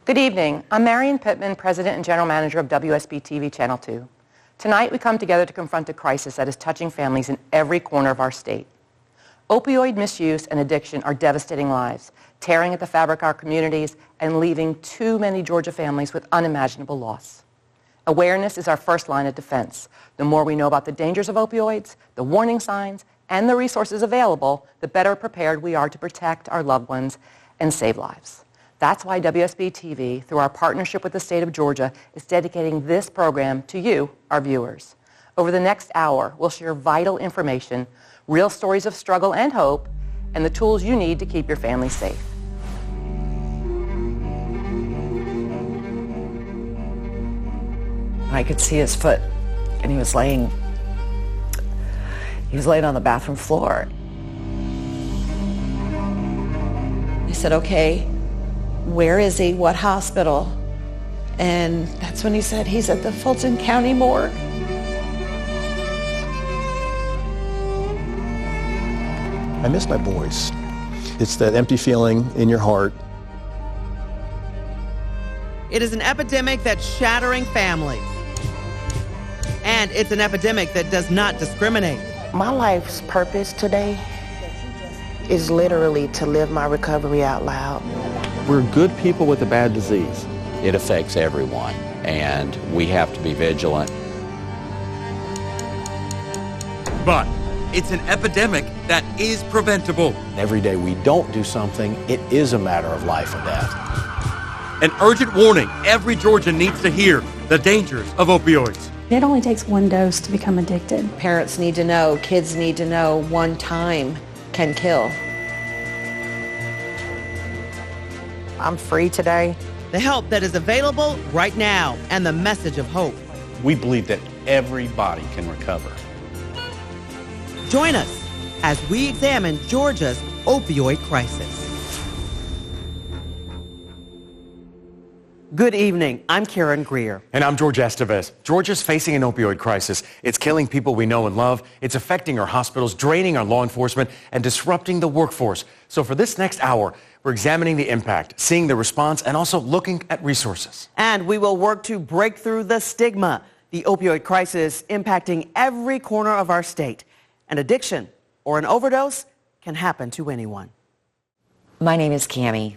Good evening. I'm Marion Pittman, President and General Manager of WSB-TV Channel 2. Tonight we come together to confront a crisis that is touching families in every corner of our state. Opioid misuse and addiction are devastating lives, tearing at the fabric of our communities and leaving too many Georgia families with unimaginable loss. Awareness is our first line of defense. The more we know about the dangers of opioids, the warning signs, and the resources available, the better prepared we are to protect our loved ones and save lives. That's why WSB-TV, through our partnership with the state of Georgia, is dedicating this program to you, our viewers. Over the next hour, we'll share vital information, real stories of struggle and hope, and the tools you need to keep your family safe. I could see his foot, and he was laying on the bathroom floor. I said, okay, where is he? What hospital? And that's when he said, he's at the Fulton County morgue. I miss my boys. It's that empty feeling in your heart. It is an epidemic that's shattering families. And it's an epidemic that does not discriminate. My life's purpose today is literally to live my recovery out loud. We're good people with a bad disease. It affects everyone, and we have to be vigilant. But it's an epidemic that is preventable. Every day we don't do something, it is a matter of life or death. An urgent warning every Georgian needs to hear: the dangers of opioids. It only takes one dose to become addicted. Parents need to know, kids need to know, one time can kill. I'm free today. The help that is available right now and the message of hope. We believe that everybody can recover. Join us as we examine Georgia's opioid crisis. Good evening. I'm Karen Greer. And I'm George Estevez. Georgia's facing an opioid crisis. It's killing people we know and love. It's affecting our hospitals, draining our law enforcement, and disrupting the workforce. So for this next hour, we're examining the impact, seeing the response, and also looking at resources. And we will work to break through the stigma, the opioid crisis impacting every corner of our state. An addiction or an overdose can happen to anyone. My name is Cammie.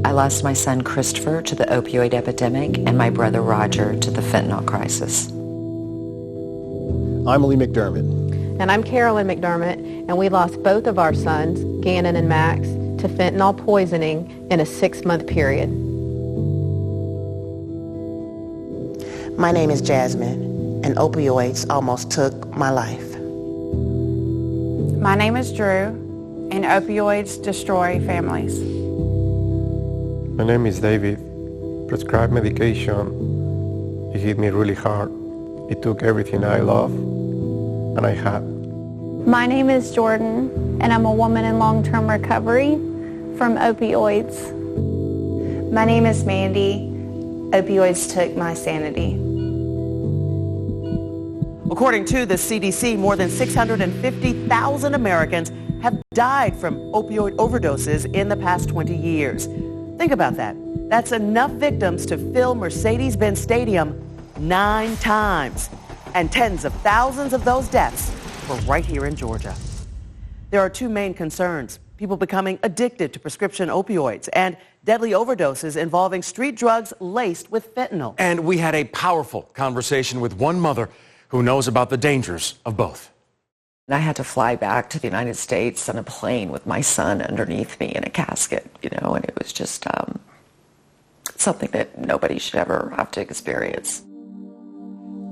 I lost my son Christopher to the opioid epidemic and my brother Roger to the fentanyl crisis. I'm Lee McDermott. And I'm Carolyn McDermott, and we lost both of our sons, Gannon and Max, to fentanyl poisoning in a 6-month period. My name is Jasmine, and opioids almost took my life. My name is Drew, and opioids destroy families. My name is David. Prescribed medication, it hit me really hard. It took everything I love and I had. My name is Jordan, and I'm a woman in long-term recovery from opioids. My name is Mandy. Opioids took my sanity. According to the CDC, more than 650,000 Americans have died from opioid overdoses in the past 20 years. Think about that. That's enough victims to fill Mercedes-Benz Stadium 9 times. And tens of thousands of those deaths were right here in Georgia. There are two main concerns: people becoming addicted to prescription opioids and deadly overdoses involving street drugs laced with fentanyl. And we had a powerful conversation with one mother who knows about the dangers of both. I had to fly back to the United States on a plane with my son underneath me in a casket, and it was just something that nobody should ever have to experience.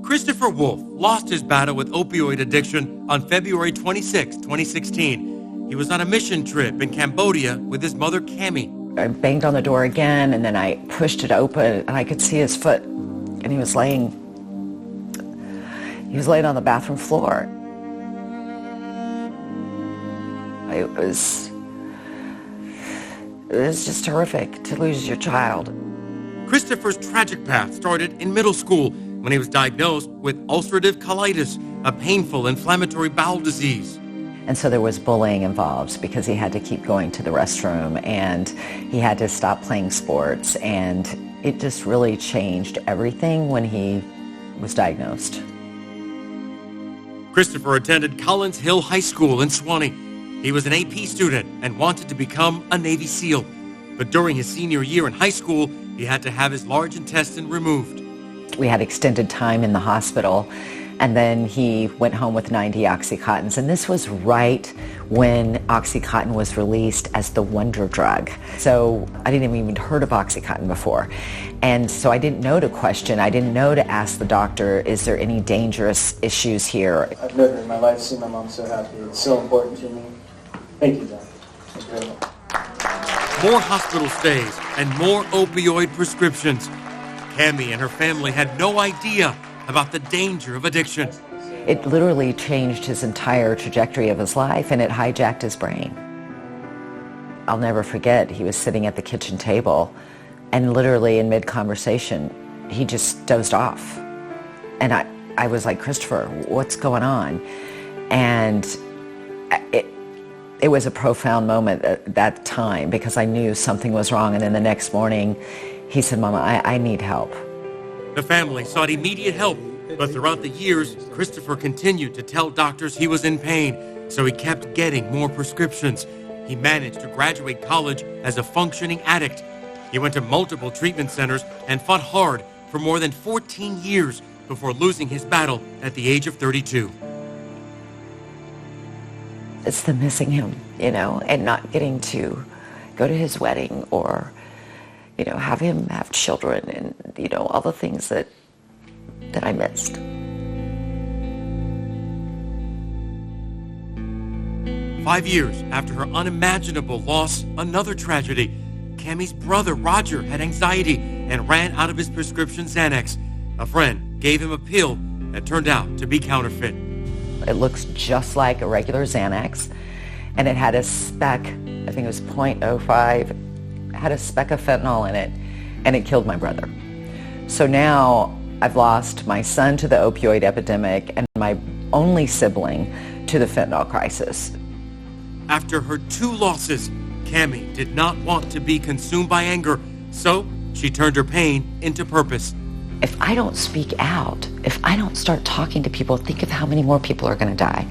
Christopher Wolf lost his battle with opioid addiction on February 26, 2016. He was on a mission trip in Cambodia with his mother, Cammie. I banged on the door again, and then I pushed it open, and I could see his foot, and he was laying on the bathroom floor. It was just horrific to lose your child. Christopher's tragic path started in middle school when he was diagnosed with ulcerative colitis, a painful inflammatory bowel disease. And so there was bullying involved because he had to keep going to the restroom and he had to stop playing sports, and it just really changed everything when he was diagnosed. Christopher attended Collins Hill High School in Suwanee. He was an AP student and wanted to become a Navy SEAL. But during his senior year in high school, he had to have his large intestine removed. We had extended time in the hospital, and then he went home with 90 Oxycontins. And this was right when Oxycontin was released as the wonder drug. So I didn't even heard of Oxycontin before. And so I didn't know to question. I didn't know to ask the doctor, is there any dangerous issues here? I've never in my life seen my mom so happy. It's so important to me. Thank you, Doc. Thank you very much. More hospital stays and more opioid prescriptions. Cammie and her family had no idea about the danger of addiction. It literally changed his entire trajectory of his life, and it hijacked his brain. I'll never forget, he was sitting at the kitchen table, and literally in mid-conversation, he just dozed off. And I was like, Christopher, what's going on? And it was a profound moment at that time because I knew something was wrong. And then the next morning, he said, Mama, I need help. The family sought immediate help, but throughout the years, Christopher continued to tell doctors he was in pain, so he kept getting more prescriptions. He managed to graduate college as a functioning addict. He went to multiple treatment centers and fought hard for more than 14 years before losing his battle at the age of 32. It's the missing him, and not getting to go to his wedding or, have him have children and, all the things that I missed. Five years after her unimaginable loss, another tragedy. Cammie's brother, Roger, had anxiety and ran out of his prescription Xanax. A friend gave him a pill that turned out to be counterfeit. It looks just like a regular Xanax, and it had a speck, I think it was 0.05, had a speck of fentanyl in it, and it killed my brother. So now I've lost my son to the opioid epidemic and my only sibling to the fentanyl crisis. After her two losses, Cammie did not want to be consumed by anger, so she turned her pain into purpose. If I don't speak out, if I don't start talking to people, think of how many more people are going to die.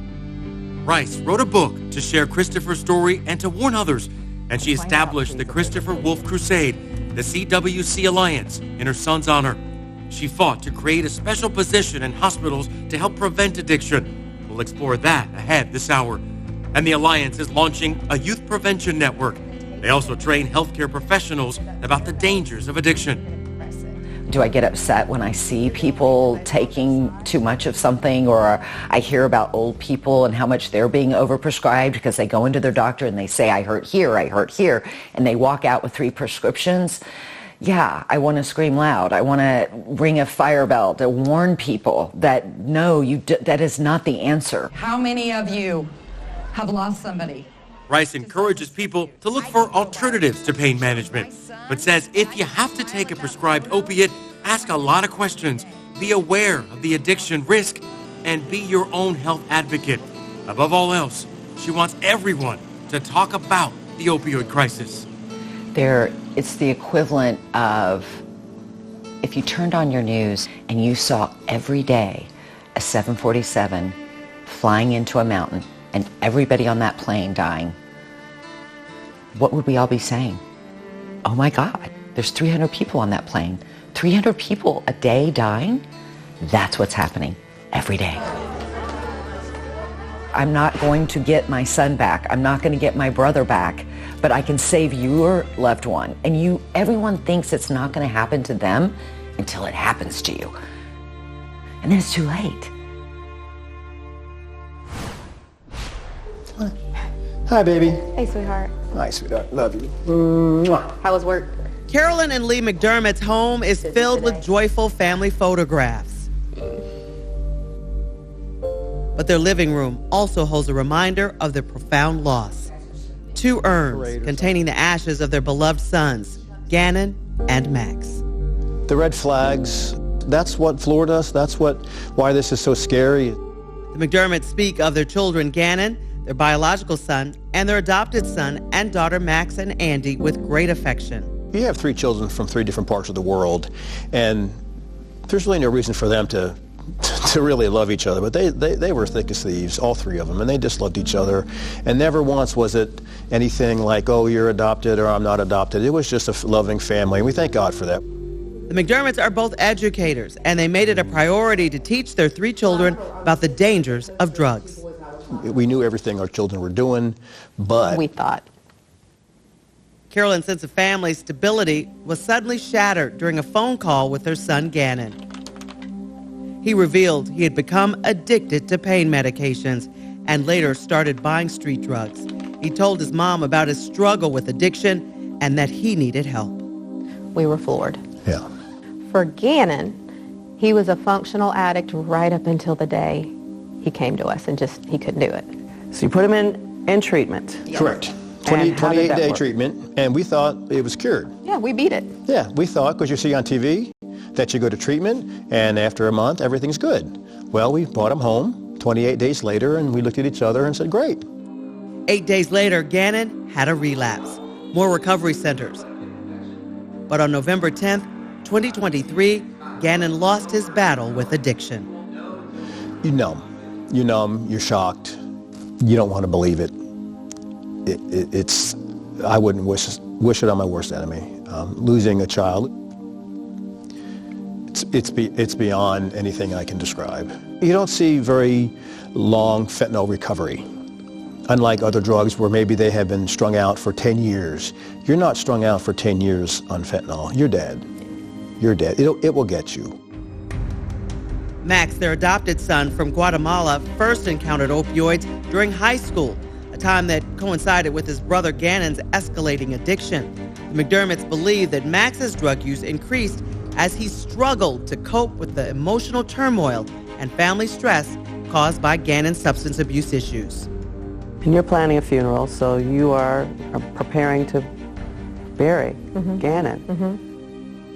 Rice wrote a book to share Christopher's story and to warn others, and she established the Christopher Wolf Crusade, the CWC Alliance, in her son's honor. She fought to create a special position in hospitals to help prevent addiction. We'll explore that ahead this hour. And the Alliance is launching a youth prevention network. They also train healthcare professionals about the dangers of addiction. Do I get upset when I see people taking too much of something, or I hear about old people and how much they're being overprescribed because they go into their doctor and they say, I hurt here, and they walk out with 3 prescriptions? Yeah, I want to scream loud. I want to ring a fire bell to warn people that no, that is not the answer. How many of you have lost somebody? Rice encourages people to look for alternatives to pain management, but says if you have to take a prescribed opiate, ask a lot of questions, be aware of the addiction risk, and be your own health advocate. Above all else, she wants everyone to talk about the opioid crisis. It's the equivalent of if you turned on your news and you saw every day a 747 flying into a mountain and everybody on that plane dying, what would we all be saying? Oh my God, there's 300 people on that plane. 300 people a day dying? That's what's happening every day. I'm not going to get my son back. I'm not going to get my brother back, but I can save your loved one. And everyone thinks it's not going to happen to them until it happens to you. And then it's too late. Hi, baby. Hey, sweetheart. Hi, sweetheart. Love you. Mwah. How was work? Carolyn and Lee McDermott's home is filled with joyful family photographs. But their living room also holds a reminder of their profound loss. 2 urns containing the ashes of their beloved sons, Gannon and Max. The red flags, that's what floored us. That's why this is so scary. The McDermotts speak of their children, Gannon, their biological son, and their adopted son and daughter Max and Andy with great affection. You have 3 children from 3 different parts of the world, and there's really no reason for them to really love each other, but they were thick as thieves, all 3 of them, and they just loved each other, and never once was it anything like, oh, you're adopted or I'm not adopted. It was just a loving family, and we thank God for that. The McDermotts are both educators, and they made it a priority to teach their 3 children about the dangers of drugs. We knew everything our children were doing, but we thought. Carolyn's sense of family stability was suddenly shattered during a phone call with her son Gannon. He revealed he had become addicted to pain medications and later started buying street drugs. He told his mom about his struggle with addiction and that he needed help. We were floored. Yeah. For Gannon, he was a functional addict right up until the day he came to us and he couldn't do it. So you put him in treatment? Yes. Correct. 28-day treatment, and we thought it was cured. Yeah, we beat it. Yeah, we thought, because you see on TV that you go to treatment, and after a month, everything's good. Well, we brought him home 28 days later, and we looked at each other and said, great. 8 days later, Gannon had a relapse. More recovery centers. But on November 10th, 2023, Gannon lost his battle with addiction. You're numb, you're shocked, you don't want to believe it. I wouldn't wish it on my worst enemy. Losing a child, it's beyond anything I can describe. You don't see very long fentanyl recovery. Unlike other drugs where maybe they have been strung out for 10 years. You're not strung out for 10 years on fentanyl. You're dead. You're dead. It will get you. Max, their adopted son from Guatemala, first encountered opioids during high school, a time that coincided with his brother Gannon's escalating addiction. The McDermotts believe that Max's drug use increased as he struggled to cope with the emotional turmoil and family stress caused by Gannon's substance abuse issues. And you're planning a funeral, so you are preparing to bury Gannon.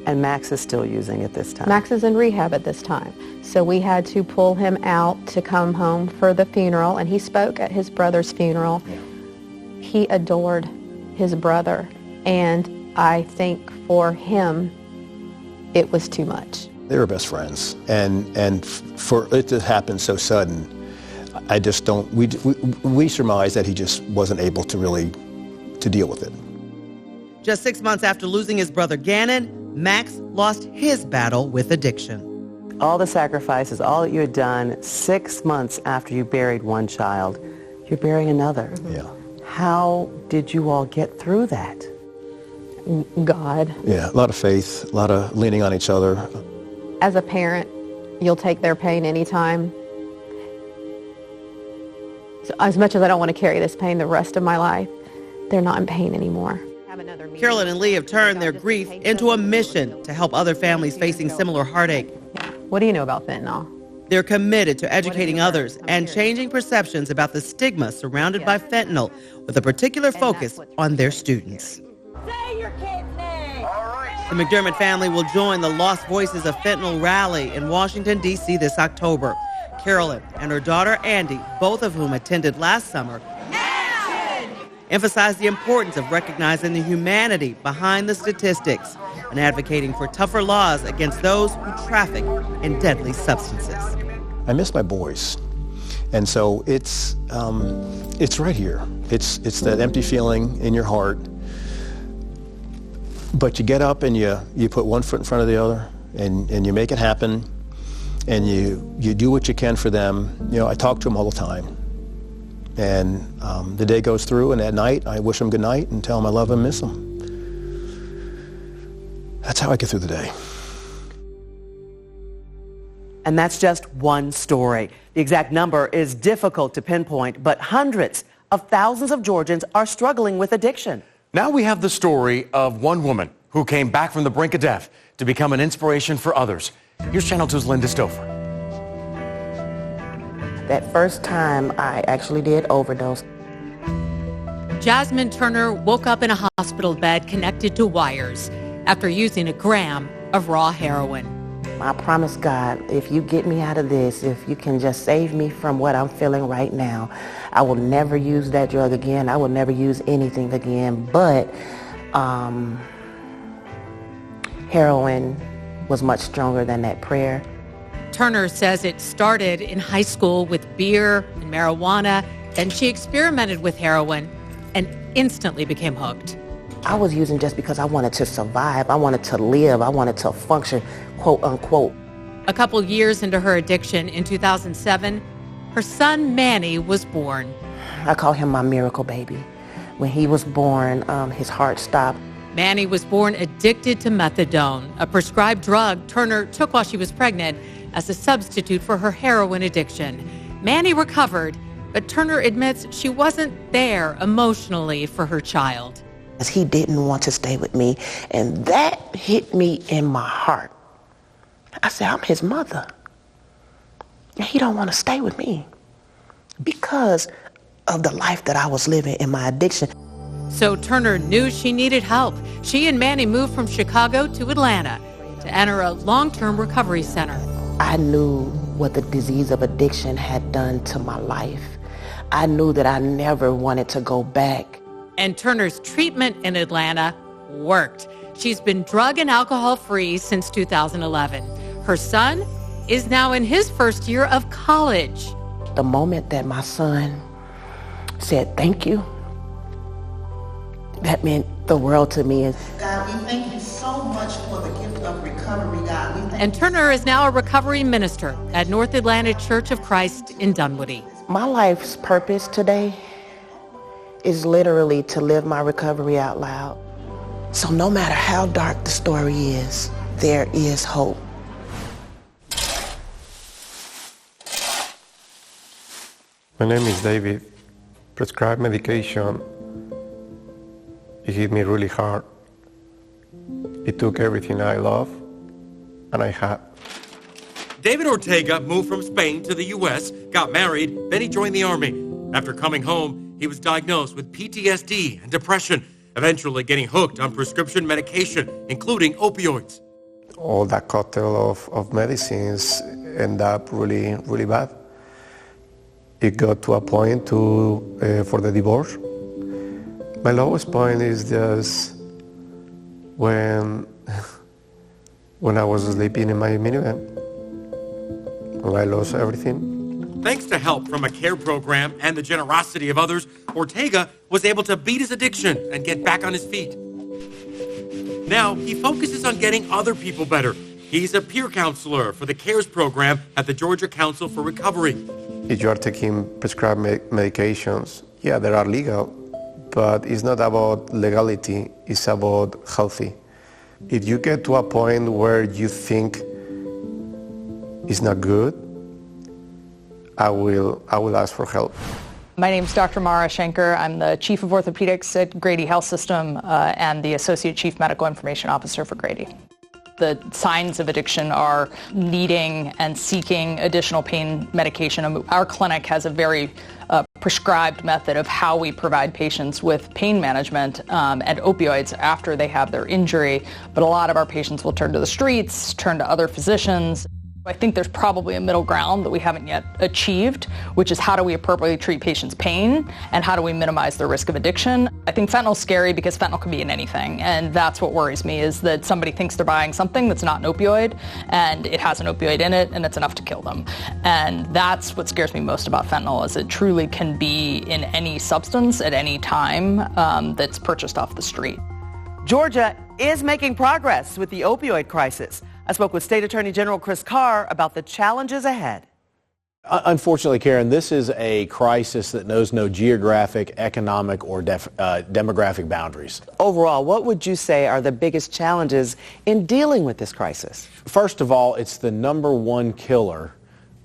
And Max is still using at this time. Max is in rehab at this time. So we had to pull him out to come home for the funeral, and he spoke at his brother's funeral. Yeah. He adored his brother, and I think for him, it was too much. They were best friends, and for it to happen so sudden, I just don't, we surmise that he just wasn't able to really to deal with it. Just 6 months after losing his brother Gannon, Max lost his battle with addiction. All the sacrifices, all that you had done, 6 months after you buried one child, you're burying another. Yeah. How did you all get through that? God. Yeah, a lot of faith, a lot of leaning on each other. As a parent, you'll take their pain anytime. So as much as I don't want to carry this pain the rest of my life, they're not in pain anymore. Carolyn and Lee have turned their grief into a mission to help other families facing similar heartache. What do you know about fentanyl? They're committed to educating others and changing perceptions about the stigma surrounded by fentanyl, with a particular focus on their students. Say your kid's name. The McDermott family will join the Lost Voices of Fentanyl rally in Washington, D.C. this October. Carolyn and her daughter Andy, both of whom attended last summer, emphasized the importance of recognizing the humanity behind the statistics and advocating for tougher laws against those who traffic in deadly substances. I miss my boys, and so it's right here. It's that empty feeling in your heart. But you get up and you put one foot in front of the other, and you make it happen, and you do what you can for them. You know, I talk to them all the time. And the day goes through, and at night, I wish them good night and tell them I love them, miss them. That's how I get through the day. And that's just one story. The exact number is difficult to pinpoint, but hundreds of thousands of Georgians are struggling with addiction. Now we have the story of one woman who came back from the brink of death to become an inspiration for others. Here's Channel 2's Linda Stouffer. That first time I actually did overdose. Jasmine Turner woke up in a hospital bed connected to wires after using a gram of raw heroin. I promise God, if you get me out of this, if you can just save me from what I'm feeling right now, I will never use that drug again. I will never use anything again. But heroin was much stronger than that prayer. Turner says it started in high school with beer and marijuana. Then she experimented with heroin and instantly became hooked. I was using just because I wanted to survive. I wanted to live. I wanted to function, quote unquote. A couple years into her addiction in 2007, her son Manny was born. I call him my miracle baby. When he was born, his heart stopped. Manny was born addicted to methadone, a prescribed drug Turner took while she was pregnant as a substitute for her heroin addiction. Manny recovered, but Turner admits she wasn't there emotionally for her child. He didn't want to stay with me, and that hit me in my heart. I said, I'm his mother, and he don't want to stay with me because of the life that I was living in my addiction. So Turner knew she needed help. She and Manny moved from Chicago to Atlanta to enter a long-term recovery center. I knew what the disease of addiction had done to my life. I knew that I never wanted to go back. And Turner's treatment in Atlanta worked. She's been drug and alcohol-free since 2011. Her son is now in his first year of college. The moment that my son said thank you, that meant the world to me. God, we thank you so much for the gift of recovery, God. And Turner is now a recovery minister at North Atlanta Church of Christ in Dunwoody. My life's purpose today is literally to live my recovery out loud. So no matter how dark the story is, there is hope. My name is David. Prescribed medication. It hit me really hard. It took everything I love and I had. David Ortega moved from Spain to the U.S., got married, then he joined the Army. After coming home, he was diagnosed with PTSD and depression, eventually getting hooked on prescription medication, including opioids. All that cocktail of medicines ended up really, really bad. It got to a point for the divorce. My lowest point is just when I was sleeping in my minivan. When I lost everything. Thanks to help from a care program and the generosity of others, Ortega was able to beat his addiction and get back on his feet. Now, he focuses on getting other people better. He's a peer counselor for the CARES program at the Georgia Council for Recovery. If you are taking prescribed medications, yeah, they are legal, but it's not about legality, it's about healthy. If you get to a point where you think it's not good, I will ask for help. My name is Dr. Mara Schenker. I'm the Chief of Orthopedics at Grady Health System and the Associate Chief Medical Information Officer for Grady. The signs of addiction are needing and seeking additional pain medication. Our clinic has a very prescribed method of how we provide patients with pain management and opioids after they have their injury. But a lot of our patients will turn to the streets, turn to other physicians. I think there's probably a middle ground that we haven't yet achieved, which is how do we appropriately treat patients' pain and how do we minimize the risk of addiction. I think fentanyl's scary because fentanyl can be in anything, and that's what worries me, is that somebody thinks they're buying something that's not an opioid and it has an opioid in it and it's enough to kill them. And that's what scares me most about fentanyl, is it truly can be in any substance at any time that's purchased off the street. Georgia is making progress with the opioid crisis. I spoke with State Attorney General Chris Carr about the challenges ahead. Unfortunately, Karen, this is a crisis that knows no geographic, economic, or demographic boundaries. Overall, what would you say are the biggest challenges in dealing with this crisis? First of all, it's the #1 killer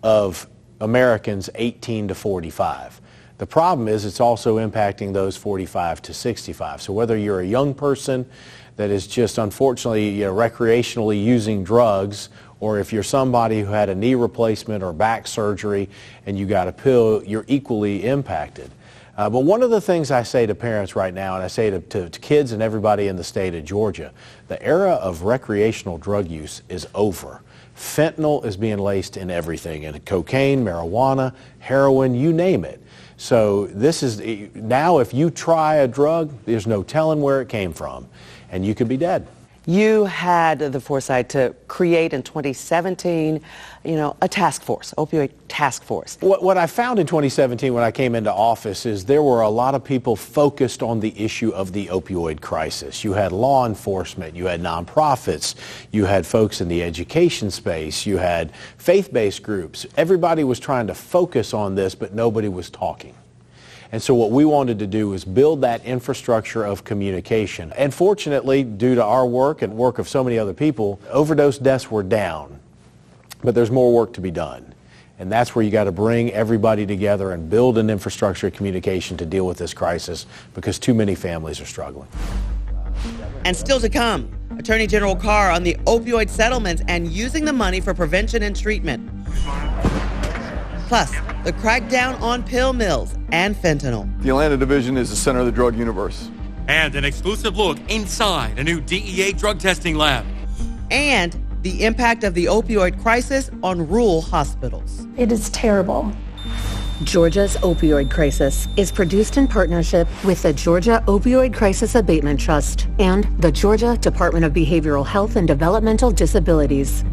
of Americans 18 to 45. The problem is it's also impacting those 45 to 65. So whether you're a young person that is just unfortunately recreationally using drugs, or if you're somebody who had a knee replacement or back surgery and you got a pill, you're equally impacted. But one of the things I say to parents right now, and I say to kids and everybody in the state of Georgia, the era of recreational drug use is over. Fentanyl is being laced in everything, in cocaine, marijuana, heroin, you name it. So this is, now if you try a drug, there's no telling where it came from, and you could be dead. You had the foresight to create in 2017, a task force, opioid task force. What I found in 2017 when I came into office is there were a lot of people focused on the issue of the opioid crisis. You had law enforcement, you had nonprofits, you had folks in the education space, you had faith-based groups. Everybody was trying to focus on this, but nobody was talking. And so what we wanted to do was build that infrastructure of communication. And fortunately, due to our work and work of so many other people, overdose deaths were down. But there's more work to be done. And that's where you got to bring everybody together and build an infrastructure of communication to deal with this crisis, because too many families are struggling. And still to come, Attorney General Carr on the opioid settlements and using the money for prevention and treatment. Plus, the crackdown on pill mills and fentanyl. The Atlanta division is the center of the drug universe. And an exclusive look inside a new DEA drug testing lab. And the impact of the opioid crisis on rural hospitals. It is terrible. Georgia's Opioid Crisis is produced in partnership with the Georgia Opioid Crisis Abatement Trust and the Georgia Department of Behavioral Health and Developmental Disabilities.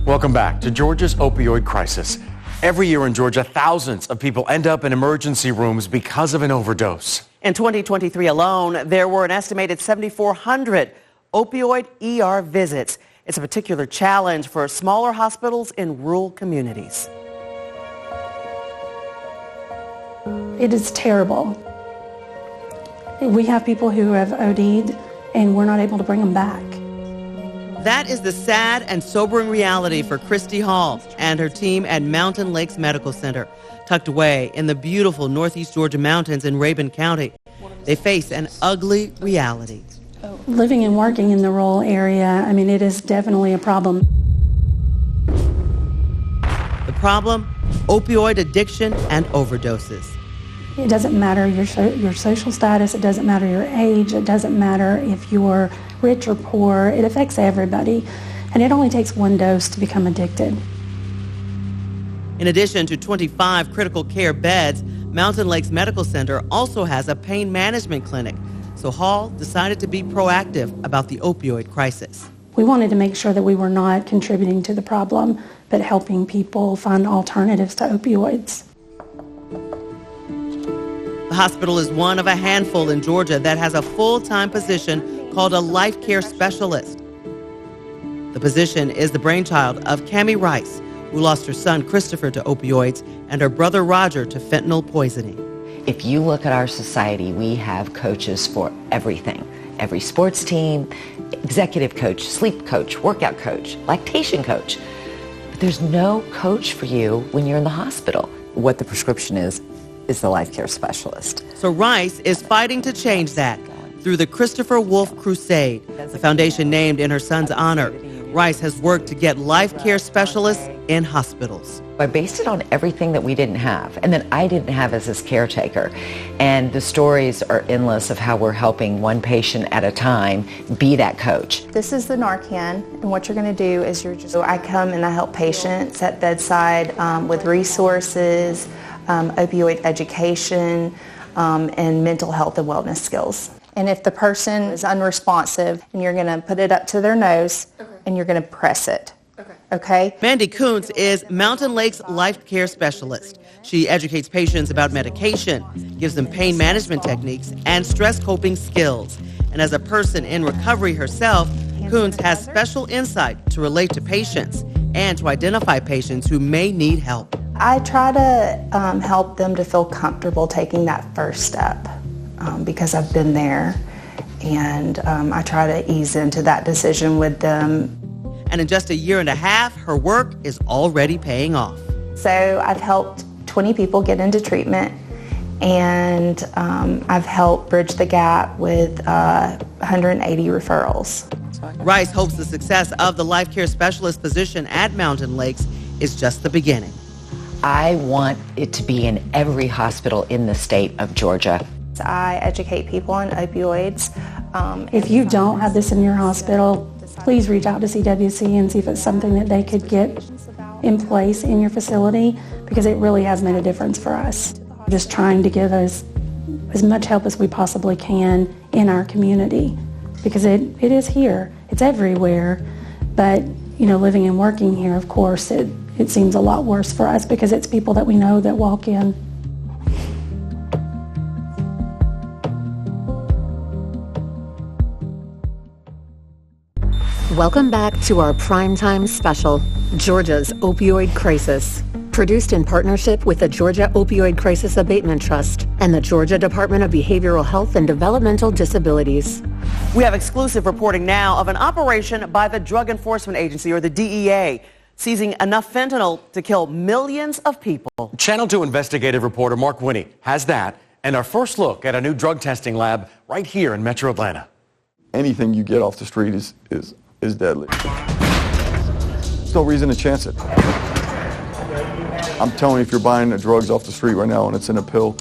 Welcome back to Georgia's opioid crisis. Every year in Georgia, thousands of people end up in emergency rooms because of an overdose. In 2023 alone, there were an estimated 7,400 opioid ER visits. It's a particular challenge for smaller hospitals in rural communities. It is terrible. We have people who have OD'd and we're not able to bring them back. That is the sad and sobering reality for Christy Hall and her team at Mountain Lakes Medical Center, tucked away in the beautiful northeast Georgia mountains in Rabun County. They face an ugly reality. Living and working in the rural area, it is definitely a problem. The problem? Opioid addiction and overdoses. It doesn't matter your social status, it doesn't matter your age, it doesn't matter if you're rich or poor, it affects everybody. And it only takes one dose to become addicted. In addition to 25 critical care beds, Mountain Lakes Medical Center also has a pain management clinic. So Hall decided to be proactive about the opioid crisis. We wanted to make sure that we were not contributing to the problem, but helping people find alternatives to opioids. The hospital is one of a handful in Georgia that has a full-time position called a life care specialist. The position is the brainchild of Cammie Rice, who lost her son Christopher to opioids and her brother Roger to fentanyl poisoning. If you look at our society, we have coaches for everything. Every sports team, executive coach, sleep coach, workout coach, lactation coach. But there's no coach for you when you're in the hospital. What the prescription is the life care specialist. So Rice is fighting to change that through the Christopher Wolf Crusade, the foundation named in her son's honor. Rice has worked to get life care specialists in hospitals. I based it on everything that we didn't have and that I didn't have as his caretaker. And the stories are endless of how we're helping one patient at a time be that coach. This is the Narcan, and what you're going to do is I come and I help patients at bedside with resources, opioid education, and mental health and wellness skills. And if the person is unresponsive, and you're going to put it up to their nose, and you're going to press it. Okay? Mandy Kuntz is Mountain Lakes life care specialist. She educates patients about medication, gives them pain management techniques, and stress coping skills. And as a person in recovery herself, Kuntz has special insight to relate to patients and to identify patients who may need help. I try to help them to feel comfortable taking that first step because I've been there, and I try to ease into that decision with them. And in just a year and a half, her work is already paying off. So I've helped 20 people get into treatment, and I've helped bridge the gap with 180 referrals. Rice hopes the success of the life care specialist position at Mountain Lakes is just the beginning. I want it to be in every hospital in the state of Georgia. I educate people on opioids. If you don't have this in your hospital, please reach out to CWC and see if it's something that they could get in place in your facility, because it really has made a difference for us. We're just trying to give us as much help as we possibly can in our community, because it is here, it's everywhere, but living and working here, of course, it seems a lot worse for us because it's people that we know that walk in. Welcome back to our primetime special, Georgia's Opioid Crisis. Produced in partnership with the Georgia Opioid Crisis Abatement Trust and the Georgia Department of Behavioral Health and Developmental Disabilities. We have exclusive reporting now of an operation by the Drug Enforcement Agency, or the DEA, seizing enough fentanyl to kill millions of people. Channel 2 investigative reporter Mark Winnie has that and our first look at a new drug testing lab right here in Metro Atlanta. Anything you get off the street is deadly. There's no reason to chance it. I'm telling you, if you're buying the drugs off the street right now and it's in a pill,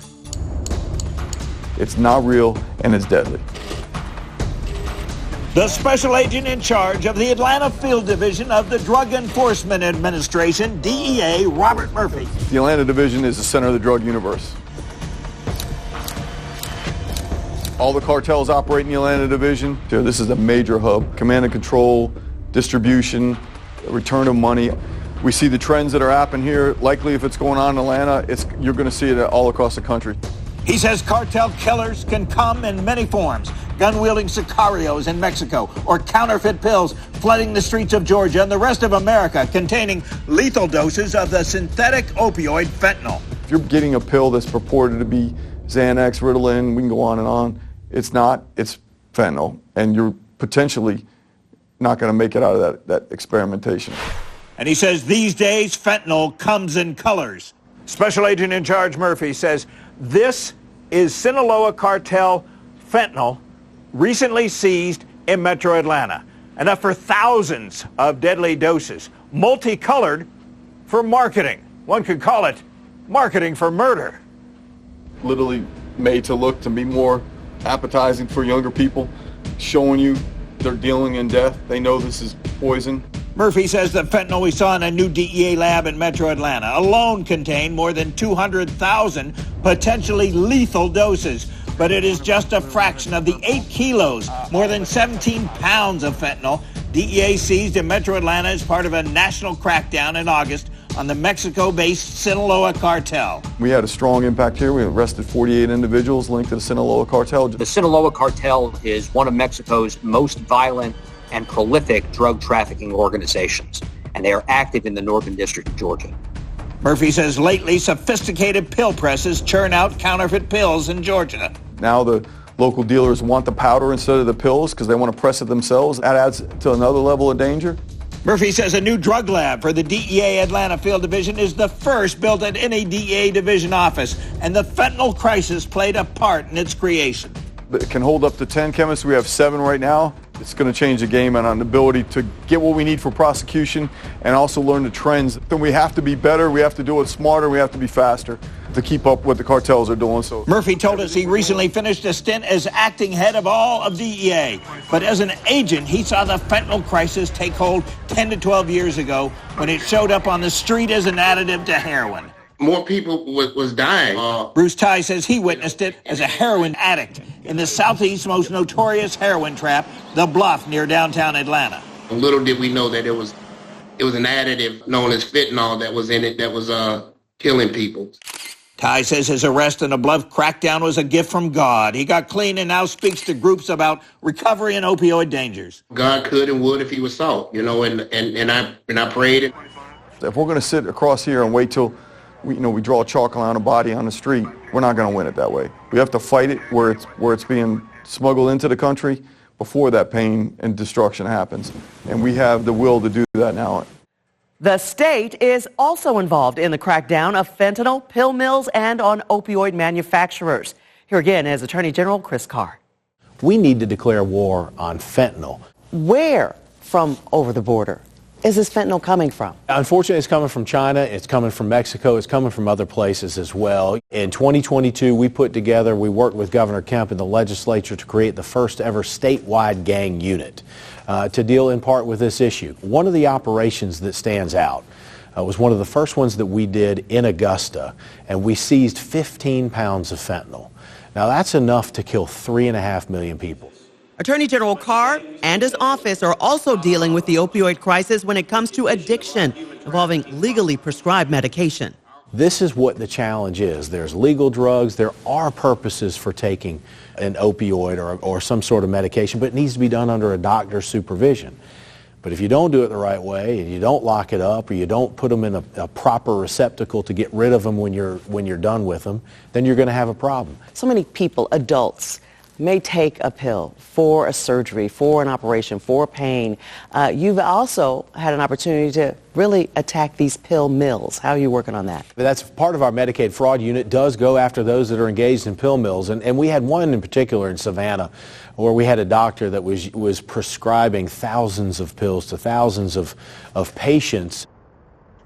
it's not real and it's deadly. The special agent in charge of the Atlanta Field Division of the Drug Enforcement Administration, DEA, Robert Murphy. The Atlanta Division is the center of the drug universe. All the cartels operate in the Atlanta Division. This is a major hub. Command and control, distribution, return of money. We see the trends that are happening here. Likely, if it's going on in Atlanta, you're going to see it all across the country. He says cartel killers can come in many forms. Gun-wielding sicarios in Mexico, or counterfeit pills flooding the streets of Georgia and the rest of America containing lethal doses of the synthetic opioid fentanyl. If you're getting a pill that's purported to be Xanax, Ritalin, we can go on and on. It's not, it's fentanyl, and you're potentially not going to make it out of that experimentation. And he says these days fentanyl comes in colors. Special Agent in Charge Murphy says this is Sinaloa cartel fentanyl recently seized in Metro Atlanta. Enough for thousands of deadly doses, multicolored for marketing. One could call it marketing for murder. Literally made to look to be more appetizing for younger people, showing you they're dealing in death. They know this is poison. Murphy says the fentanyl we saw in a new DEA lab in Metro Atlanta alone contained more than 200,000 potentially lethal doses. But it is just a fraction of the 8 kilos, more than 17 pounds of fentanyl DEA seized in Metro Atlanta as part of a national crackdown in August on the Mexico-based Sinaloa cartel. We had a strong impact here. We arrested 48 individuals linked to the Sinaloa cartel. The Sinaloa cartel is one of Mexico's most violent and prolific drug trafficking organizations, and they are active in the Northern District of Georgia. Murphy says lately sophisticated pill presses churn out counterfeit pills in Georgia. Now the local dealers want the powder instead of the pills because they want to press it themselves. That adds to another level of danger. Murphy says a new drug lab for the DEA Atlanta Field Division is the first built at any DEA division office, and the fentanyl crisis played a part in its creation. It can hold up to 10 chemists. We have 7 right now. It's going to change the game and on the ability to get what we need for prosecution and also learn the trends. Then we have to be better, we have to do it smarter, we have to be faster to keep up what the cartels are doing. So Murphy told us he recently finished a stint as acting head of all of DEA. But as an agent, he saw the fentanyl crisis take hold 10 to 12 years ago when it showed up on the street as an additive to heroin. More people was dying. Bruce Ty says he witnessed it as a heroin addict in the Southeast's most notorious heroin trap, The Bluff, near downtown Atlanta. Little did we know that it was an additive known as fentanyl that was in it that was killing people. Ty says his arrest in the Bluff crackdown was a gift from God. He got clean and now speaks to groups about recovery and opioid dangers. God could and would if he was sought, and I prayed. If we're going to sit across here and wait till we draw a chalk line on a body on the street, we're not going to win it that way. We have to fight it where it's being smuggled into the country before that pain and destruction happens. And we have the will to do that now. The state is also involved in the crackdown of fentanyl, pill mills, and on opioid manufacturers. Here again is Attorney General Chris Carr. We need to declare war on fentanyl. Where from over the border? is this fentanyl coming from? Unfortunately, it's coming from China, it's coming from Mexico, it's coming from other places as well. In 2022, we worked with Governor Kemp in the legislature to create the first ever statewide gang unit to deal in part with this issue. One of the operations that stands out was one of the first ones that we did in Augusta, and we seized 15 pounds of fentanyl. Now that's enough to kill 3.5 million people. Attorney General Carr and his office are also dealing with the opioid crisis when it comes to addiction involving legally prescribed medication. This is what the challenge is. There's legal drugs. There are purposes for taking an opioid or some sort of medication, but it needs to be done under a doctor's supervision. But if you don't do it the right way, and you don't lock it up, or you don't put them in a proper receptacle to get rid of them when you're done with them, then you're going to have a problem. So many people, adults, may take a pill for a surgery, for an operation, for pain. You've also had an opportunity to really attack these pill mills. How are you working on that? That's part of our Medicaid fraud unit, does go after those that are engaged in pill mills. And we had one in particular in Savannah where we had a doctor that was prescribing thousands of pills to thousands of patients.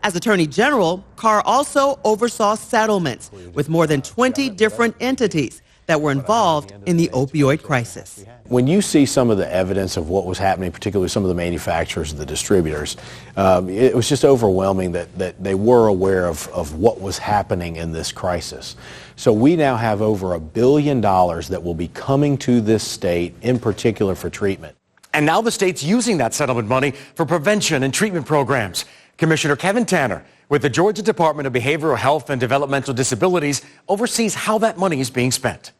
As Attorney General, Carr also oversaw settlements with more than 20 different entities that were involved in the opioid crisis. When you see some of the evidence of what was happening, particularly some of the manufacturers and the distributors, it was just overwhelming that they were aware of what was happening in this crisis. So we now have over $1 billion that will be coming to this state, in particular for treatment. And now the state's using that settlement money for prevention and treatment programs. Commissioner Kevin Tanner with the Georgia Department of Behavioral Health and Developmental Disabilities oversees how that money is being spent.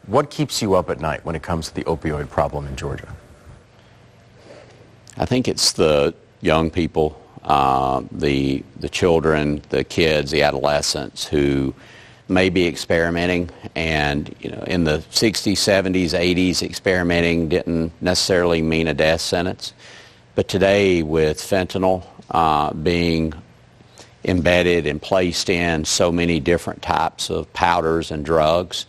What keeps you up at night when it comes to the opioid problem in Georgia? I think it's the young people, the children, the kids, the adolescents who may be experimenting, and in the 60s, 70s, 80s, experimenting didn't necessarily mean a death sentence. But today, with fentanyl being embedded and placed in so many different types of powders and drugs,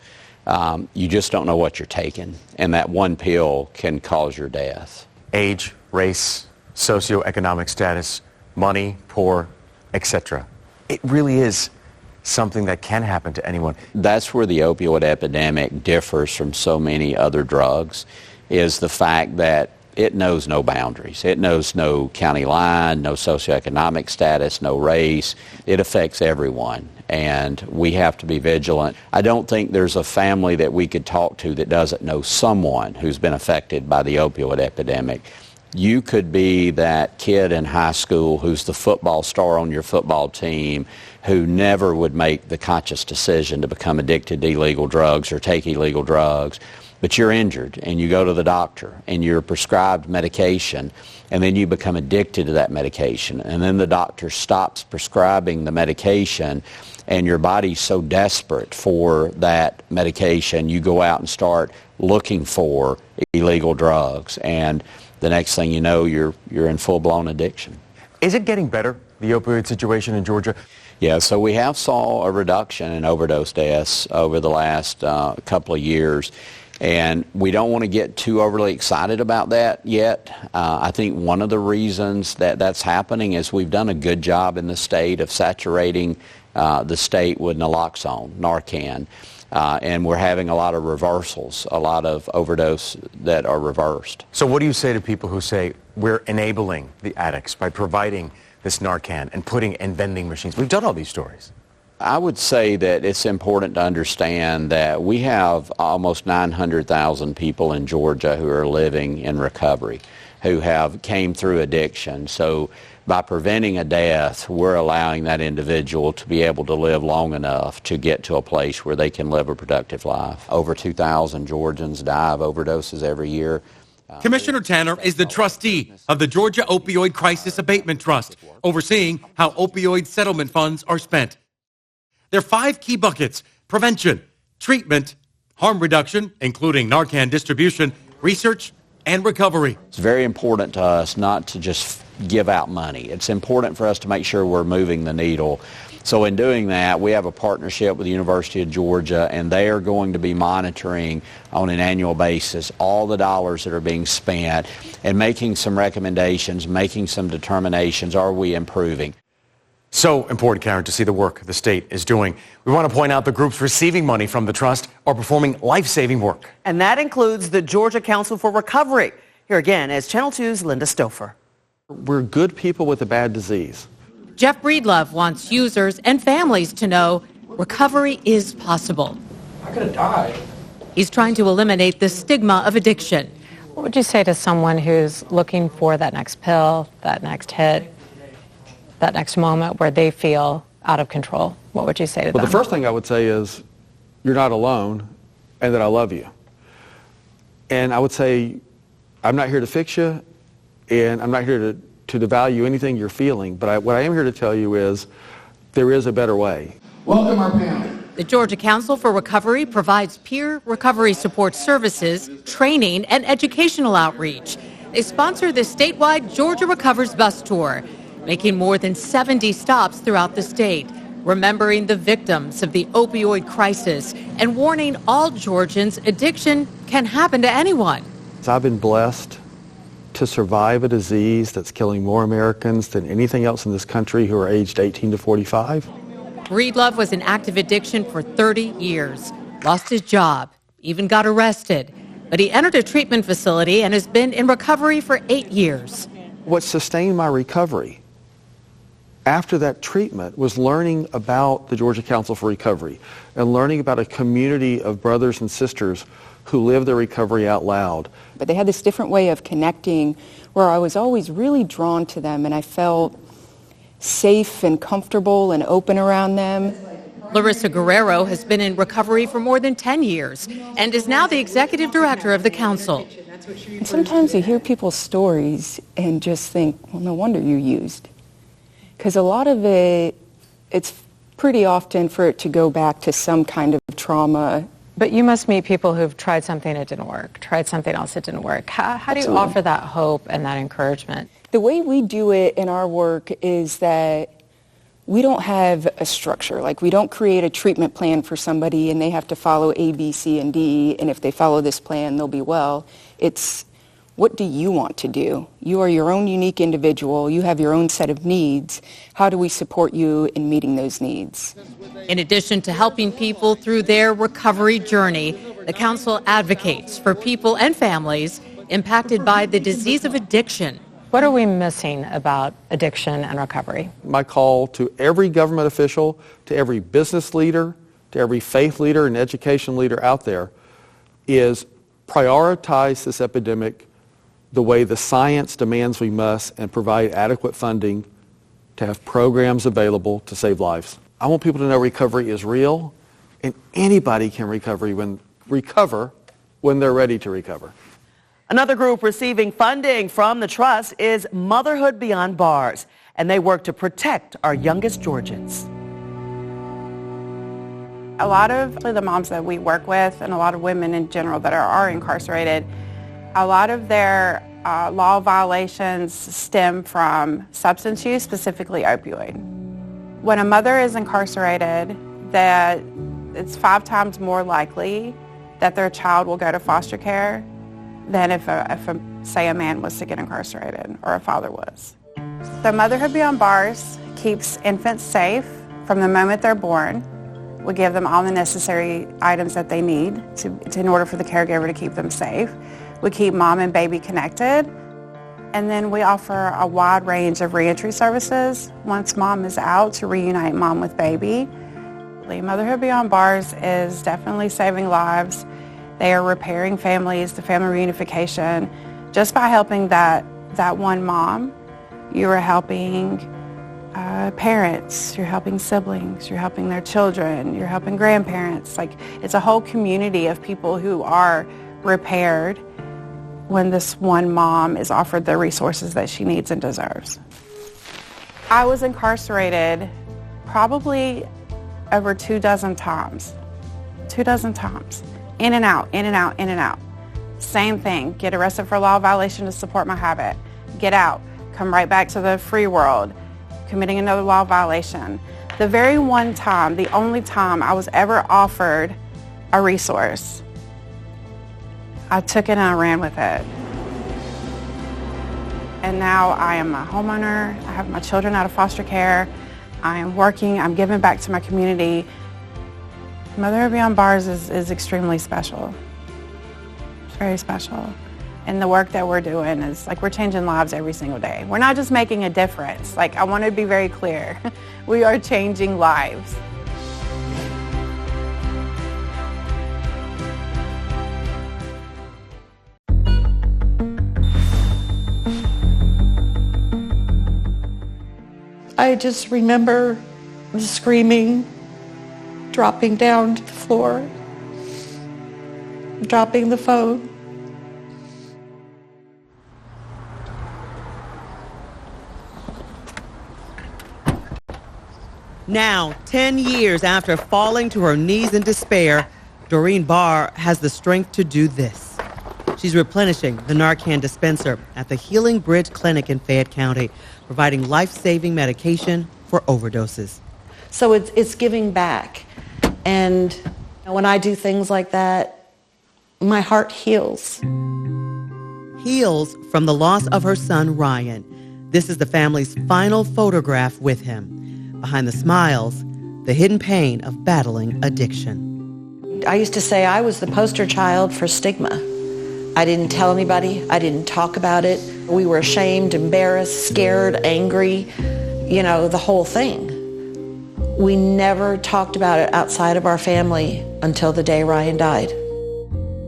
you just don't know what you're taking, and that one pill can cause your death. Age, race, socioeconomic status, money, poor, etc. It really is something that can happen to anyone. That's where the opioid epidemic differs from so many other drugs, is the fact that it knows no boundaries. It knows no county line, no socioeconomic status, no race. It affects everyone, and we have to be vigilant. I don't think there's a family that we could talk to that doesn't know someone who's been affected by the opioid epidemic. You could be that kid in high school who's the football star on your football team who never would make the conscious decision to become addicted to illegal drugs or take illegal drugs. But you're injured and you go to the doctor and you're prescribed medication, and then you become addicted to that medication, and then the doctor stops prescribing the medication, and your body's so desperate for that medication, you go out and start looking for illegal drugs, and the next thing you know, you're in full-blown addiction. Is it getting better, the opioid situation in Georgia? Yeah, so we have saw a reduction in overdose deaths over the last couple of years. And we don't want to get too overly excited about that yet. I think one of the reasons that that's happening is we've done a good job in the state of saturating the state with naloxone, Narcan. And we're having a lot of reversals, a lot of overdose that are reversed. So what do you say to people who say we're enabling the addicts by providing this Narcan and putting in vending machines? We've done all these stories. I would say that it's important to understand that we have almost 900,000 people in Georgia who are living in recovery, who came through addiction. So by preventing a death, we're allowing that individual to be able to live long enough to get to a place where they can live a productive life. Over 2,000 Georgians die of overdoses every year. Commissioner Tanner is the trustee of the Georgia Opioid Crisis Abatement Trust, overseeing how opioid settlement funds are spent. There are 5 key buckets: prevention, treatment, harm reduction, including Narcan distribution, research, and recovery. It's very important to us not to just give out money. It's important for us to make sure we're moving the needle So in doing that, we have a partnership with the University of Georgia, and they are going to be monitoring on an annual basis all the dollars that are being spent and making some recommendations, making some determinations. Are we improving? So important, Karen, to see the work the state is doing. We want to point out the groups receiving money from the trust are performing life-saving work. And that includes the Georgia Council for Recovery. Here again is Channel 2's Linda Stouffer. We're good people with a bad disease. Jeff Breedlove wants users and families to know recovery is possible. I could have died. He's trying to eliminate the stigma of addiction. What would you say to someone who's looking for that next pill, that next hit, that next moment where they feel out of control? What would you say to them? Well, the first thing I would say is you're not alone and that I love you. And I would say I'm not here to fix you and I'm not here to devalue anything you're feeling, but what I am here to tell you is there is a better way. Welcome our panel. The Georgia Council for Recovery provides peer recovery support services, training, and educational outreach. They sponsor the statewide Georgia Recovers bus tour, making more than 70 stops throughout the state, remembering the victims of the opioid crisis and warning all Georgians addiction can happen to anyone. I've been blessed to survive a disease that's killing more Americans than anything else in this country who are aged 18 to 45. Breedlove was in active addiction for 30 years, lost his job, even got arrested. But he entered a treatment facility and has been in recovery for 8 years. What sustained my recovery after that treatment was learning about the Georgia Council for Recovery and learning about a community of brothers and sisters who live their recovery out loud. But they had this different way of connecting where I was always really drawn to them and I felt safe and comfortable and open around them. Larissa Guerrero has been in recovery for more than 10 years and is now the executive director of the council. And sometimes you hear people's stories and just think, well, no wonder you used. Because a lot of it's pretty often for it to go back to some kind of trauma. But you must meet people who've tried something that didn't work, tried something else that didn't work. How do you offer that hope and that encouragement? The way we do it in our work is that we don't have a structure. Like, we don't create a treatment plan for somebody and they have to follow A, B, C, and D, and if they follow this plan, they'll be well. It's, what do you want to do? You are your own unique individual. You have your own set of needs. How do we support you in meeting those needs? In addition to helping people through their recovery journey, the council advocates for people and families impacted by the disease of addiction. What are we missing about addiction and recovery? My call to every government official, to every business leader, to every faith leader and education leader out there is prioritize this epidemic the way the science demands we must and provide adequate funding to have programs available to save lives. I want people to know recovery is real and anybody can recover when they're ready to recover. Another group receiving funding from the trust is Motherhood Beyond Bars, and they work to protect our youngest Georgians. A lot of the moms that we work with and a lot of women in general that are incarcerated, a lot of their law violations stem from substance use, specifically opioid. When a mother is incarcerated, that it's 5 times more likely that their child will go to foster care than if say a man was to get incarcerated or a father was. So Motherhood Beyond Bars keeps infants safe from the moment they're born. We give them all the necessary items that they need in order for the caregiver to keep them safe. We keep mom and baby connected. And then we offer a wide range of reentry services once mom is out to reunite mom with baby. Motherhood Beyond Bars is definitely saving lives. They are repairing families, the family reunification. Just by helping that one mom, you are helping parents, you're helping siblings, you're helping their children, you're helping grandparents. Like, it's a whole community of people who are repaired when this one mom is offered the resources that she needs and deserves. I was incarcerated probably over 24 times. 24 times. In and out, in and out, in and out. Same thing, get arrested for a law violation to support my habit. Get out, come right back to the free world, committing another law violation. The very one time, the only time I was ever offered a resource, I took it and I ran with it. And now I am a homeowner. I have my children out of foster care. I am working. I'm giving back to my community. Mother Beyond Bars is extremely special. It's very special. And the work that we're doing is like we're changing lives every single day. We're not just making a difference. Like, I want to be very clear. We are changing lives. I just remember screaming, dropping down to the floor, dropping the phone. Now, 10 years after falling to her knees in despair, Doreen Barr has the strength to do this. She's replenishing the Narcan dispenser at the Healing Bridge Clinic in Fayette County, providing life-saving medication for overdoses. So it's giving back. And when I do things like that, my heart heals. Heals from the loss of her son, Ryan. This is the family's final photograph with him. Behind the smiles, the hidden pain of battling addiction. I used to say I was the poster child for stigma. I didn't tell anybody. I didn't talk about it. We were ashamed, embarrassed, scared, angry, the whole thing. We never talked about it outside of our family until the day Ryan died.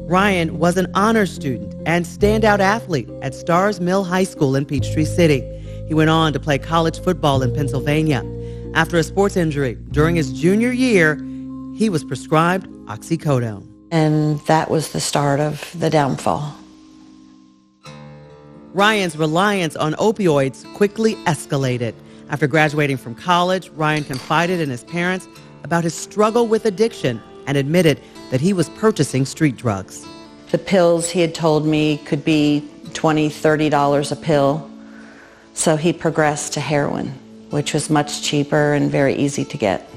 Ryan was an honors student and standout athlete at Stars Mill High School in Peachtree City. He went on to play college football in Pennsylvania. After a sports injury during his junior year, he was prescribed oxycodone. And that was the start of the downfall. Ryan's reliance on opioids quickly escalated. After graduating from college, Ryan confided in his parents about his struggle with addiction and admitted that he was purchasing street drugs. The pills, he had told me, could be $20, $30 a pill. So he progressed to heroin, which was much cheaper and very easy to get.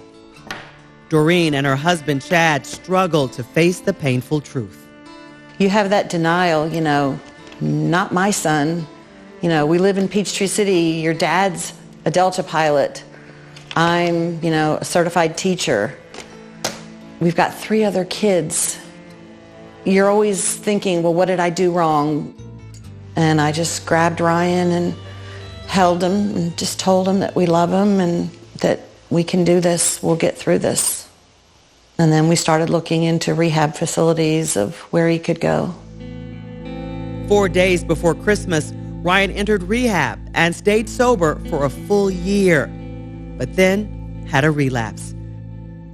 Doreen and her husband, Chad, struggled to face the painful truth. You have that denial, not my son. We live in Peachtree City. Your dad's a Delta pilot. I'm, a certified teacher. We've got 3 other kids. You're always thinking, well, what did I do wrong? And I just grabbed Ryan and held him and just told him that we love him and that we can do this, we'll get through this. And then we started looking into rehab facilities of where he could go. 4 days before Christmas, Ryan entered rehab and stayed sober for a full year, but then had a relapse.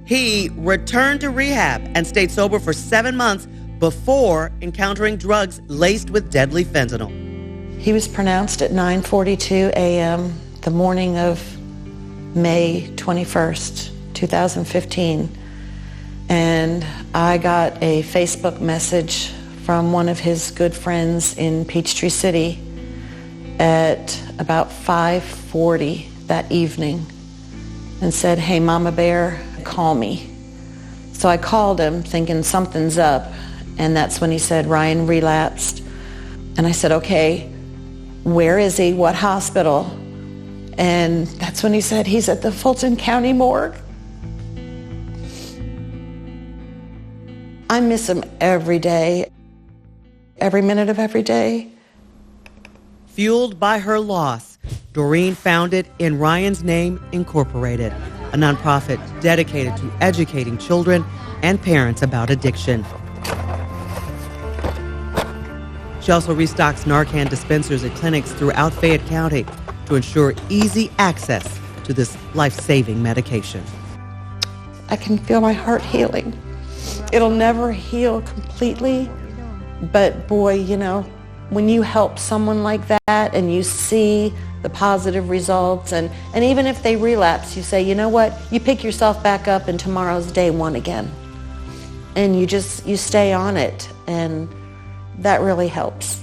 He returned to rehab and stayed sober for 7 months before encountering drugs laced with deadly fentanyl. He was pronounced at 9:42 a.m. the morning of May 21st, 2015. And I got a Facebook message from one of his good friends in Peachtree City at about 5:40 that evening and said, "Hey, Mama Bear, call me." So I called him thinking something's up, and that's when he said Ryan relapsed. And I said, "Okay, where is he? What hospital?" And that's when he said he's at the Fulton County morgue. I miss him every day, every minute of every day. Fueled by her loss, Doreen founded In Ryan's Name Incorporated, a nonprofit dedicated to educating children and parents about addiction. She also restocks Narcan dispensers at clinics throughout Fayette County to ensure easy access to this life-saving medication. I can feel my heart healing. It'll never heal completely, but boy, when you help someone like that and you see the positive results, and even if they relapse, you say, you know what, you pick yourself back up and tomorrow's day one again. And you stay on it, and that really helps.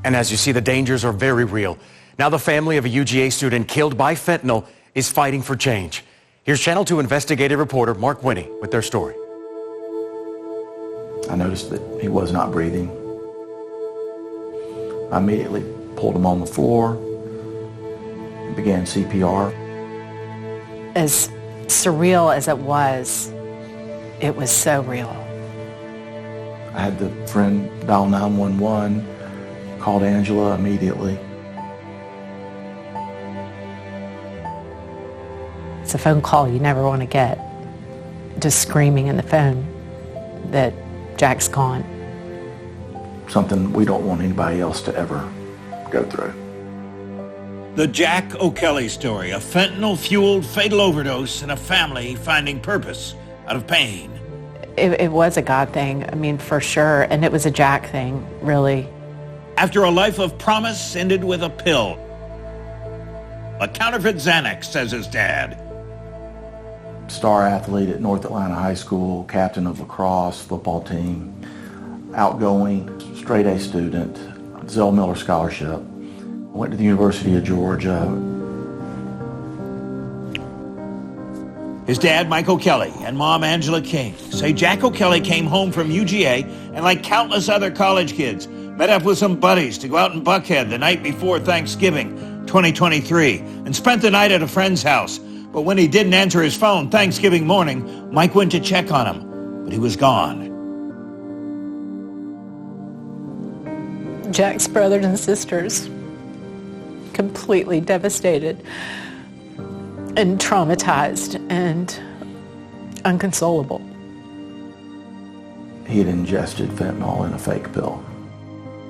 And as you see, the dangers are very real. Now the family of a UGA student killed by fentanyl is fighting for change. Here's Channel 2 investigative reporter Mark Winnie with their story. I noticed that he was not breathing. I immediately pulled him on the floor and began CPR. As surreal as it was so real. I had the friend dial 911, called Angela immediately. It's a phone call you never want to get. Just screaming in the phone that Jack's gone. Something we don't want anybody else to ever go through. The Jack O'Kelly story, a fentanyl-fueled fatal overdose and a family finding purpose out of pain. It was a God thing, I mean, for sure, and it was a Jack thing, really. After a life of promise ended with a pill. A counterfeit Xanax, says his dad. Star athlete at North Atlanta High School, captain of lacrosse, football team, outgoing, straight A student, Zell Miller Scholarship. Went to the University of Georgia. His dad, Mike O'Kelly, and mom, Angela King, say Jack O'Kelly came home from UGA and, like countless other college kids, met up with some buddies to go out in Buckhead the night before Thanksgiving 2023 and spent the night at a friend's house. But when he didn't answer his phone Thanksgiving morning, Mike went to check on him, but he was gone. Jack's brothers and sisters, completely devastated and traumatized and inconsolable. He had ingested fentanyl in a fake pill.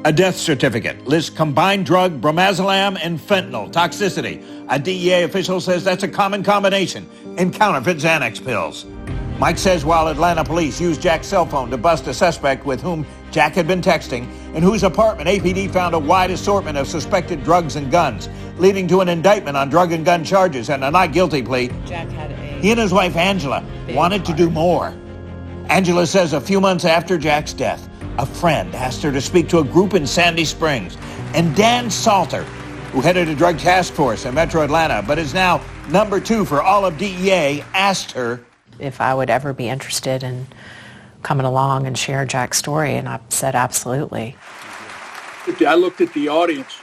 A death certificate lists combined drug bromazolam and fentanyl toxicity. A DEA official says that's a common combination in counterfeit Xanax pills. Mike says while Atlanta police used Jack's cell phone to bust a suspect with whom Jack had been texting, in whose apartment APD found a wide assortment of suspected drugs and guns, leading to an indictment on drug and gun charges and a not guilty plea. Jack had He and his wife Angela wanted to do more. Angela says a few months after Jack's death, a friend asked her to speak to a group in Sandy Springs, and Dan Salter, who headed a drug task force in Metro Atlanta but is now number 2 for all of DEA, asked her if I would ever be interested in coming along and share Jack's story, and I said absolutely. I looked at the audience.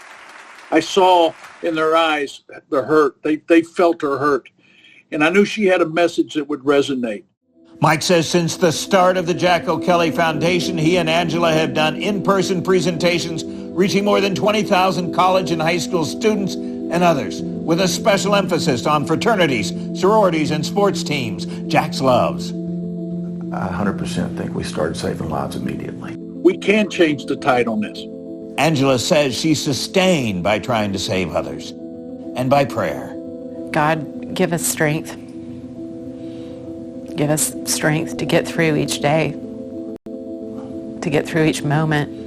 I saw in their eyes the hurt. They felt her hurt. And I knew she had a message that would resonate. Mike says since the start of the Jack O'Kelly Foundation, he and Angela have done in-person presentations reaching more than 20,000 college and high school students and others, with a special emphasis on fraternities, sororities, and sports teams Jack's loves. I 100% think we started saving lives immediately. We can change the tide on this. Angela says she's sustained by trying to save others and by prayer. God, give us strength. Give us strength to get through each day, to get through each moment.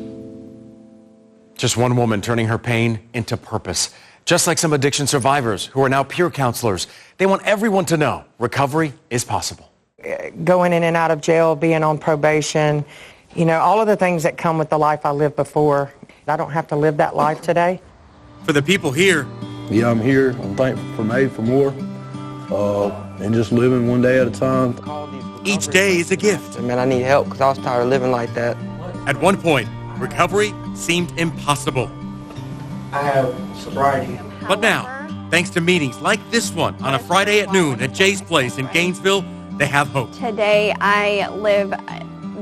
Just one woman turning her pain into purpose. Just like some addiction survivors who are now peer counselors, they want everyone to know recovery is possible. Going in and out of jail, being on probation, you know, all of the things that come with the life I lived before. I don't have to live that life today. For the people here, yeah, I'm here. I'm thankful for made for more, and just living one day at a time. Each day is a gift. Man, I need help because I was tired of living like that. At one point, recovery seemed impossible. I have sobriety. But now, thanks to meetings like this one on a Friday at noon at Jay's Place in Gainesville, they have hope. Today, I live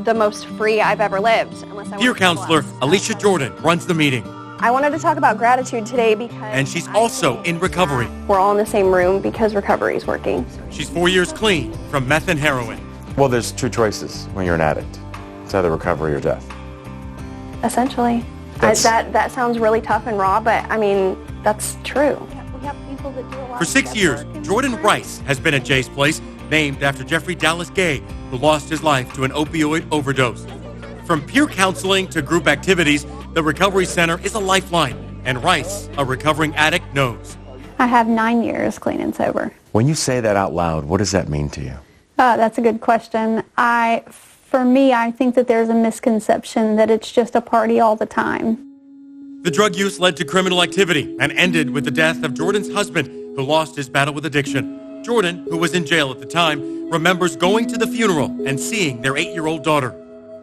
the most free I've ever lived. Peer counselor Alicia Jordan runs the meeting. I wanted to talk about gratitude today because... And she's also in recovery. We're all in the same room because recovery is working. She's 4 years clean from meth and heroin. Well, there's two choices when you're an addict. It's either recovery or death. Essentially. That sounds really tough and raw, but I mean, that's true. We have people that do a lot. For 6 years, Jordan Rice has been at Jay's Place, named after Jeffrey Dallas Gay, who lost his life to an opioid overdose. From peer counseling to group activities, the Recovery Center is a lifeline, and Rice, a recovering addict, knows. I have 9 years clean and sober. When you say that out loud, what does that mean to you? That's a good question. For me, I think that there's a misconception that it's just a party all the time. The drug use led to criminal activity and ended with the death of Jordan's husband, who lost his battle with addiction. Jordan, who was in jail at the time, remembers going to the funeral and seeing their 8-year-old daughter.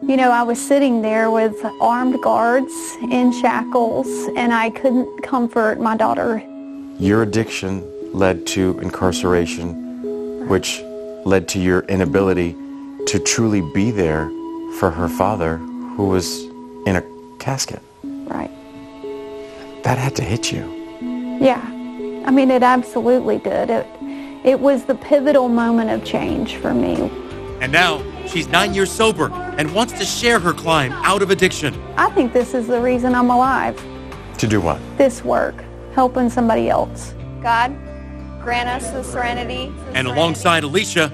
You know, I was sitting there with armed guards in shackles, and I couldn't comfort my daughter. Your addiction led to incarceration, which led to your inability to truly be there for her father, who was in a casket. Right. That had to hit you. Yeah. I mean, it absolutely did. It was the pivotal moment of change for me. And now, she's 9 years sober and wants to share her climb out of addiction. I think this is the reason I'm alive. To do what? This work, helping somebody else. God, grant us the serenity. And alongside Alicia,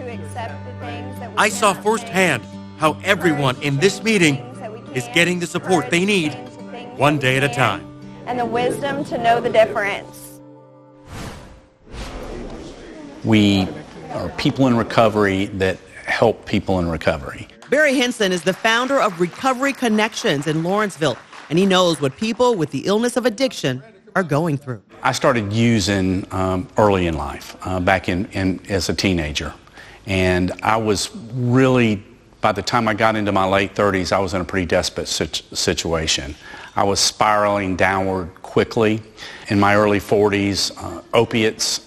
I saw firsthand how everyone in this meeting is getting the support they need, one day at a time. And the wisdom to know the difference. We are people in recovery that help people in recovery. Barry Henson is the founder of Recovery Connections in Lawrenceville, and he knows what people with the illness of addiction are going through. I started using early in life, back in as a teenager. And I was really, by the time I got into my late 30s, I was in a pretty desperate situation. I was spiraling downward quickly. In my early 40s, opiates,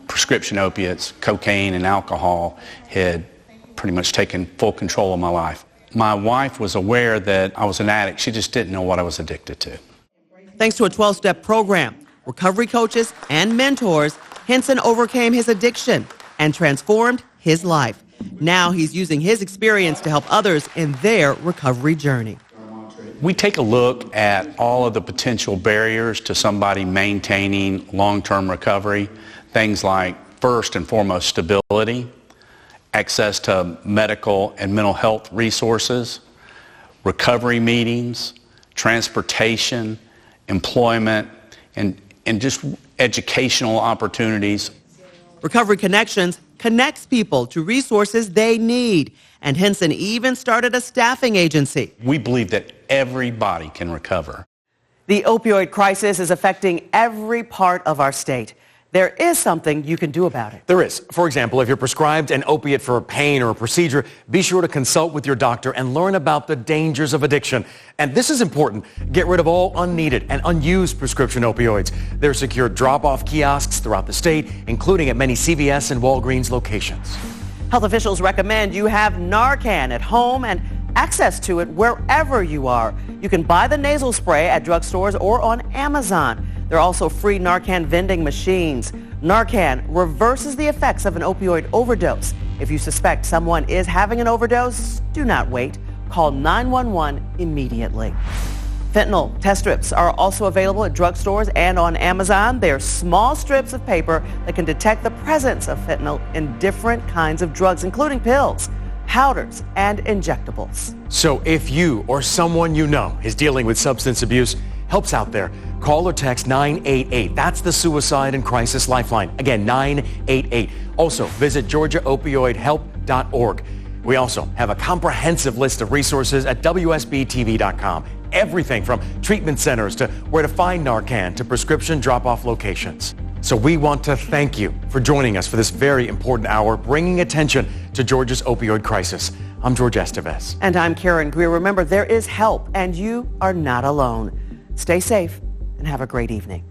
prescription opiates, cocaine and alcohol had pretty much taken full control of my life. My wife was aware that I was an addict. She just didn't know what I was addicted to. Thanks to a 12-step program, recovery coaches, and mentors, Henson overcame his addiction and transformed his life. Now he's using his experience to help others in their recovery journey. We take a look at all of the potential barriers to somebody maintaining long-term recovery. Things like, first and foremost, stability, access to medical and mental health resources, recovery meetings, transportation, employment, and just educational opportunities. Recovery Connections connects people to resources they need. And Henson even started a staffing agency. We believe that everybody can recover. The opioid crisis is affecting every part of our state. There is something you can do about it. There is. For example, if you're prescribed an opiate for pain or a procedure, be sure to consult with your doctor and learn about the dangers of addiction. And this is important. Get rid of all unneeded and unused prescription opioids. There are secure drop-off kiosks throughout the state, including at many CVS and Walgreens locations. Health officials recommend you have Narcan at home and access to it wherever you are. You can buy the nasal spray at drugstores or on Amazon. There are also free Narcan vending machines. Narcan reverses the effects of an opioid overdose. If you suspect someone is having an overdose, do not wait. Call 911 immediately. Fentanyl test strips are also available at drugstores and on Amazon. They are small strips of paper that can detect the presence of fentanyl in different kinds of drugs, including pills, powders, and injectables. So if you or someone you know is dealing with substance abuse, help's out there. Call or text 988. That's the Suicide and Crisis Lifeline. Again, 988. Also, visit GeorgiaOpioidHelp.org. We also have a comprehensive list of resources at WSB-TV.com. Everything from treatment centers to where to find Narcan to prescription drop-off locations. So we want to thank you for joining us for this very important hour, bringing attention to Georgia's opioid crisis. I'm George Estevez. And I'm Karen Greer. Remember, there is help, and you are not alone. Stay safe and have a great evening.